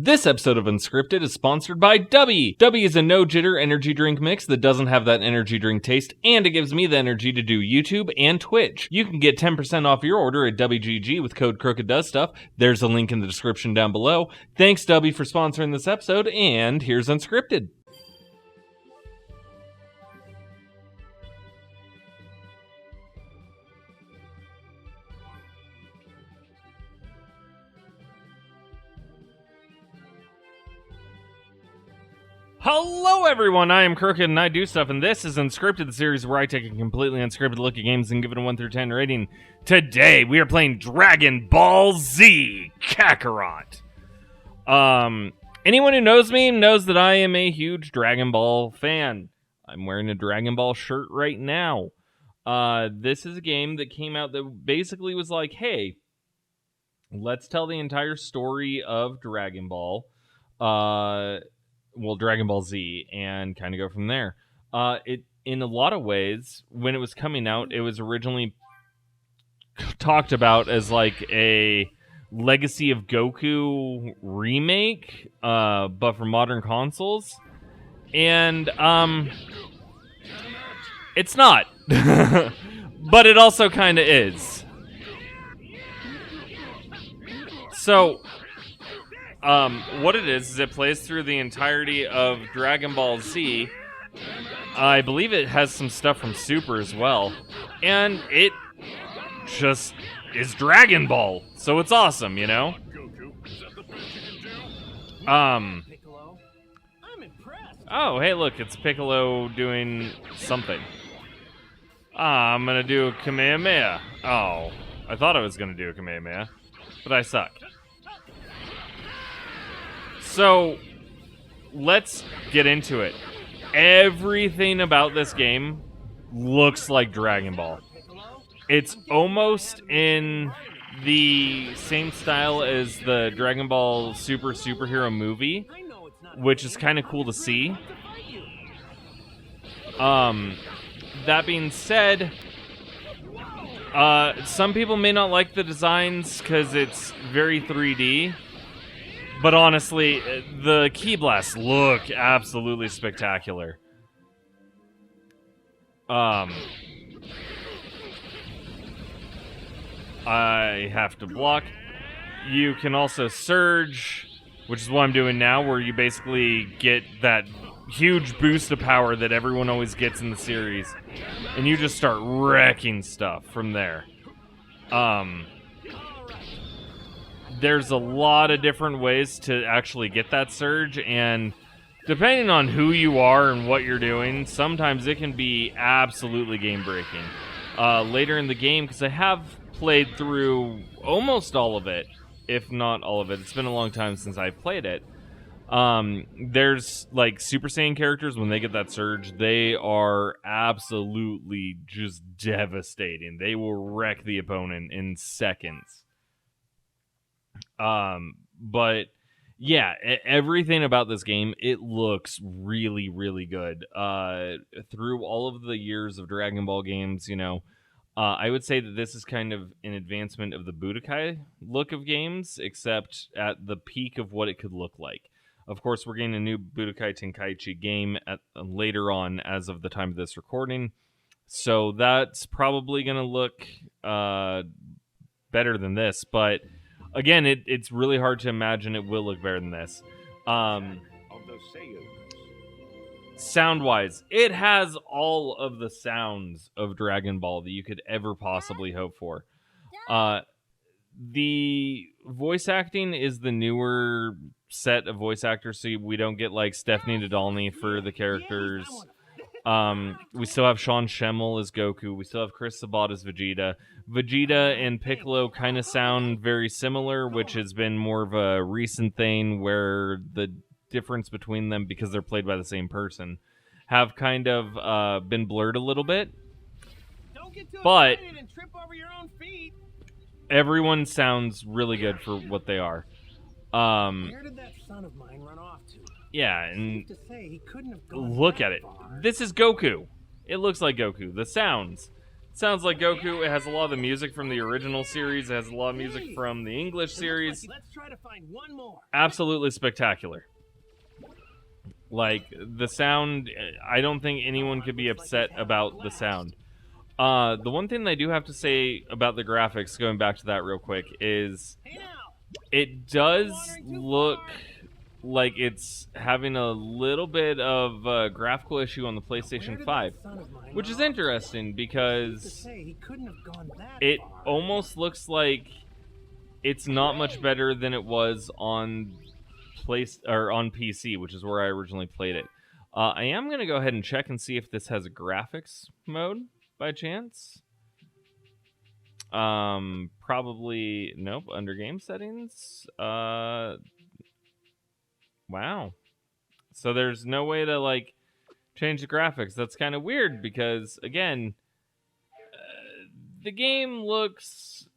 This episode of Unscripted is sponsored by Dubby. Dubby is a no-jitter energy drink mix that doesn't have that energy drink taste, and it gives me the energy to do YouTube and Twitch. You can get 10% off your order at WGG with code Krooked. There's a link in the description down below. Thanks, Dubby, for sponsoring this episode, and here's Unscripted. Hello everyone, I am Krooked and I do stuff, and this is Unscripted, the series where I take a completely unscripted look at games and give it a 1 through 10 rating. Today, we are playing Dragon Ball Z Kakarot. Anyone who knows me knows that I am a huge Dragon Ball fan. I'm wearing a Dragon Ball shirt right now. This is a game that came out that basically was like, hey, let's tell the entire story of Dragon Ball. Dragon Ball Z, and kind of go from there. It, in a lot of ways, when it was coming out, it was originally talked about as like a Legacy of Goku remake, but for modern consoles. And, it's not. But it also kind of is. So, what it is it plays through the entirety of Dragon Ball Z. I believe it has some stuff from Super as well. And it just is Dragon Ball. So it's awesome, you know? Oh, hey, look, it's Piccolo doing something. I'm gonna do a Kamehameha. Oh, I thought I was gonna do a Kamehameha, but I suck. So, let's get into it. Everything about this game looks like Dragon Ball. It's almost in the same style as the Dragon Ball Super Superhero movie, which is kind of cool to see. That being said, some people may not like the designs because it's very 3D. But honestly, the key blasts look absolutely spectacular. I have to block. You can also surge, which is what I'm doing now, where you basically get that huge boost of power that everyone always gets in the series. And you just start wrecking stuff from there. There's a lot of different ways to actually get that surge, and depending on who you are and what you're doing, sometimes it can be absolutely game-breaking. Later in the game, because I have played through almost all of it, if not all of it. It's been a long time since I've played it. There's, like, Super Saiyan characters, when they get that surge, they are absolutely just devastating. They will wreck the opponent in seconds. But yeah, everything about this game, it looks really, really good. Through all of the years of Dragon Ball games, you know, I would say that this is kind of an advancement of the Budokai look of games, except at the peak of what it could look like. Of course, we're getting a new Budokai Tenkaichi game later on as of the time of this recording. So that's probably going to look better than this, but again, it's really hard to imagine it will look better than this. Sound-wise, it has all of the sounds of Dragon Ball that you could ever possibly hope for. The voice acting is the newer set of voice actors, so we don't get like Stephanie Nadolny for the characters. We still have Sean Schemmel as Goku. We still have Chris Sabat as Vegeta. Vegeta and Piccolo kind of sound very similar, which has been more of a recent thing where the difference between them, because they're played by the same person, have kind of been blurred a little bit. But everyone sounds really good for what they are. Where did that son of mine run off to? Yeah, and look at it. This is Goku. It looks like Goku. The sounds, Sounds like Goku. It has a lot of the music from the original series. It has a lot of music from the English series. Let's try to find one more. Absolutely spectacular. Like, the sound, I don't think anyone could be upset about the sound. The one thing I do have to say about the graphics, going back to that real quick, is it does look like it's having a little bit of a graphical issue on the PlayStation 5, which is interesting because it almost looks like it's not much better than it was on on PC, which is where I originally played it. I am going to go ahead and check and see if this has a graphics mode by chance. Probably nope. Under game settings. Wow. So there's no way to like change the graphics. That's kind of weird because again, the game looks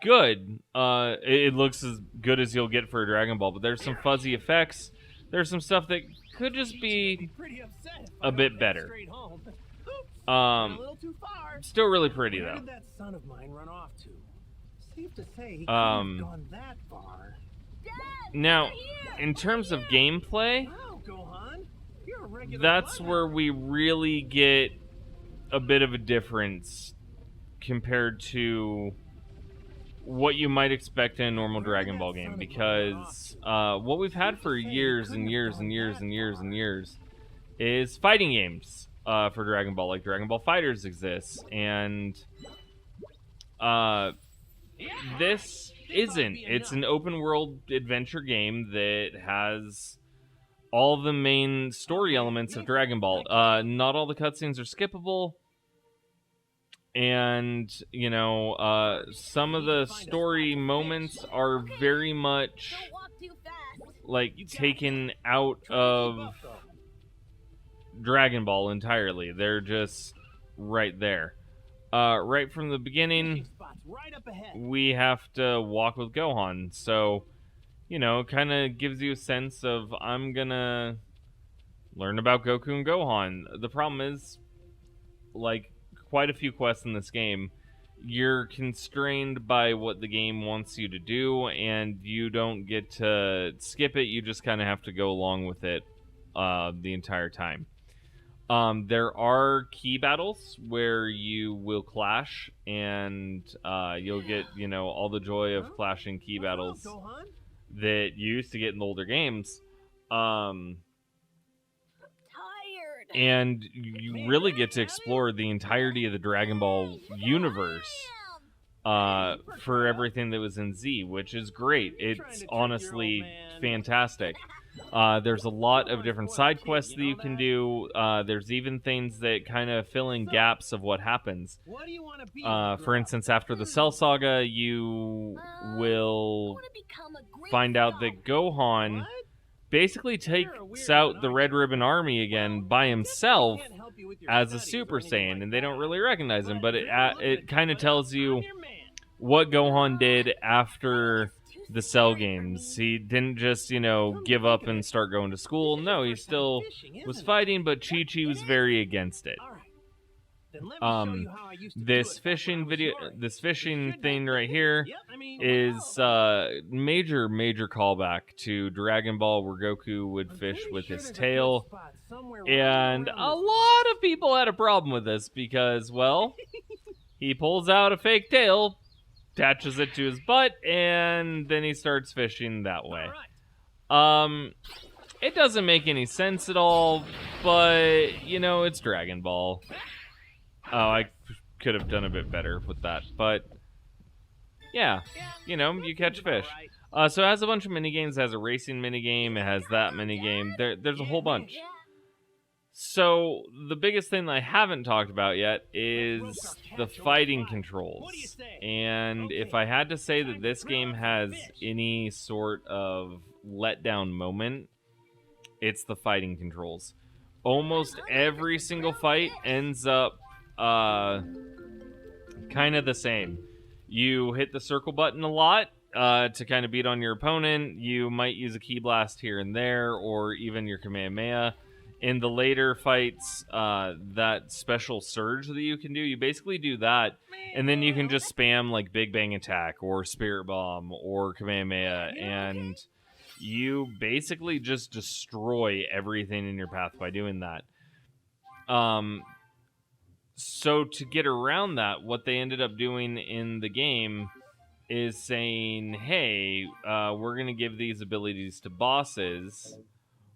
good. It looks as good as you'll get for a Dragon Ball, but there's some fuzzy effects. There's some stuff that could just be a bit better. Still really pretty though. Where did that son of mine run off to? Safe to say he couldn't have gone that far. Now, in terms of gameplay, Wow, Gohan. You're a regular that's runner. where we really get a bit of a difference compared to what you might expect in a normal Dragon Ball game, because what we've had for years and years and years and years and years is fighting games for Dragon Ball, like Dragon Ball FighterZ exists, and this isn't. It's an open world adventure game that has all the main story elements of Dragon Ball. Not all the cutscenes are skippable. And, you know, some of the story moments are very much, like, taken out of Dragon Ball entirely. They're just right there. Right from the beginning, we have to walk with Gohan. So, you know, it kind of gives you a sense of, I'm gonna learn about Goku and Gohan. The problem is, like, quite a few quests in this game, you're constrained by what the game wants you to do, and you don't get to skip it. You just kind of have to go along with it the entire time. There are key battles where you will clash, and you'll get, you know, all the joy of clashing key battles that you used to get in the older games. And you really get to explore the entirety of the Dragon Ball universe for everything that was in Z, which is great. It's honestly fantastic. There's a lot of different side quests that you can do. There's even things that kind of fill in gaps of what happens. For instance, after the Cell Saga, you will find out that Gohan basically takes out the Red Ribbon Army again by himself as a Super Saiyan, and they don't really recognize him, but it kind of tells you what Gohan did after the Cell games. He didn't just, you know, give up and start going to school. No, he still was fighting, but Chi-Chi was very against it. This fishing thing right here is major callback to Dragon Ball, where Goku would fish with his tail, and a lot of people had a problem with this because, well, he pulls out a fake tail, attaches it to his butt, and then he starts fishing that way. It doesn't make any sense at all, but, you know, it's Dragon Ball. Oh, I could have done a bit better with that, but yeah, you know, you catch fish. So it has a bunch of minigames. It has a racing minigame. It has that minigame. There's a whole bunch. So the biggest thing that I haven't talked about yet is the fighting controls. And if I had to say that this game has any sort of letdown moment, it's the fighting controls. Almost every single fight ends up kind of the same. You hit the circle button a lot to kind of beat on your opponent. You might use a key blast here and there, or even your Kamehameha. In the later fights, that special surge that you can do, you basically do that, and then you can just spam like Big Bang Attack or Spirit Bomb or Kamehameha, and you basically just destroy everything in your path by doing that. So to get around that, what they ended up doing in the game is saying, hey, we're going to give these abilities to bosses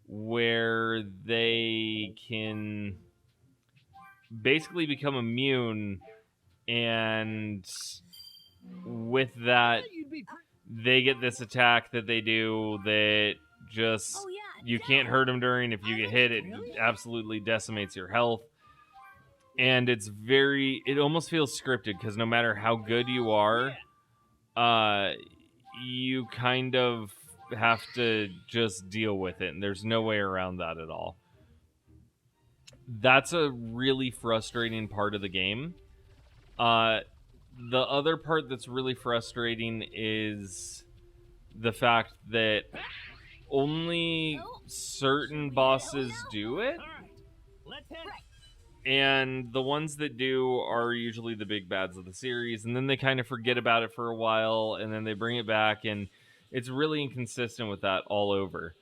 where they can basically become immune, and with that, they get this attack that they do that just, you can't hurt them during. If you get hit, it absolutely decimates your health. And it almost feels scripted, because no matter how good you are, you kind of have to just deal with it, and there's no way around that at all. That's a really frustrating part of the game. The other part that's really frustrating is the fact that only certain bosses do it, and the ones that do are usually the big bads of the series, and then they kind of forget about it for a while, and then they bring it back, and it's really inconsistent with that all over.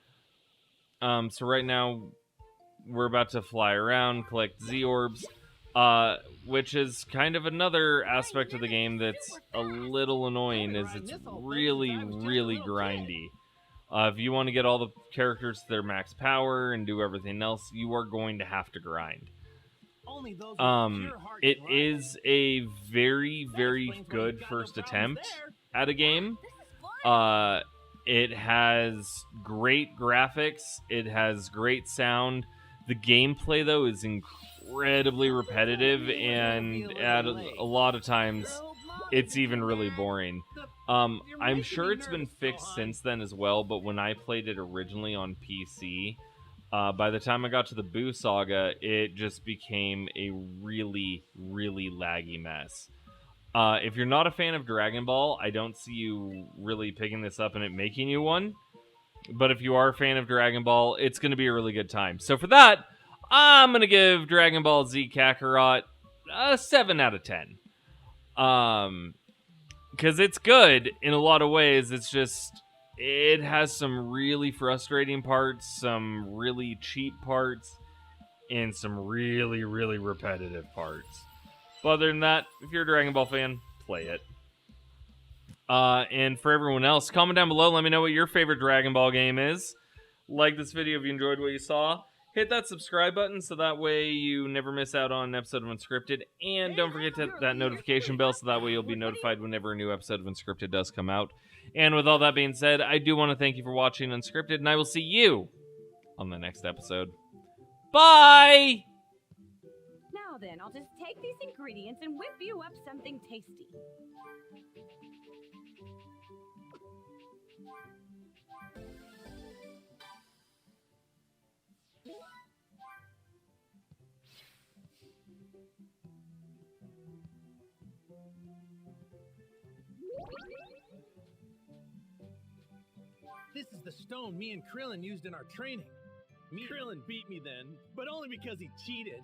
So right now, we're about to fly around, collect Z-Orbs, which is kind of another aspect of the game that's a little annoying, is it's really, really grindy. If you want to get all the characters to their max power and do everything else, you are going to have to grind. It is a very, very good first attempt at a game. It has great graphics. It has great sound. The gameplay, though, is incredibly repetitive, and at a lot of times, it's even really boring. I'm sure it's been fixed since then as well, but when I played it originally on PC, by the time I got to the Boo Saga, it just became a really, really laggy mess. If you're not a fan of Dragon Ball, I don't see you really picking this up and it making you one. But if you are a fan of Dragon Ball, it's going to be a really good time. So for that, I'm going to give Dragon Ball Z Kakarot a 7 out of 10. Because it's good in a lot of ways. It's just, it has some really frustrating parts, some really cheap parts, and some really, really repetitive parts. But other than that, if you're a Dragon Ball fan, play it. And for everyone else, comment down below. Let me know what your favorite Dragon Ball game is. Like this video if you enjoyed what you saw. Hit that subscribe button so that way you never miss out on an episode of Unscripted. And don't forget to hit that notification bell so that way you'll be notified whenever a new episode of Unscripted does come out. And with all that being said, I do want to thank you for watching Unscripted, and I will see you on the next episode. Bye! Now then, I'll just take these ingredients and whip you up something tasty. This is the stone me and Krillin used in our training. Krillin beat me then, but only because he cheated.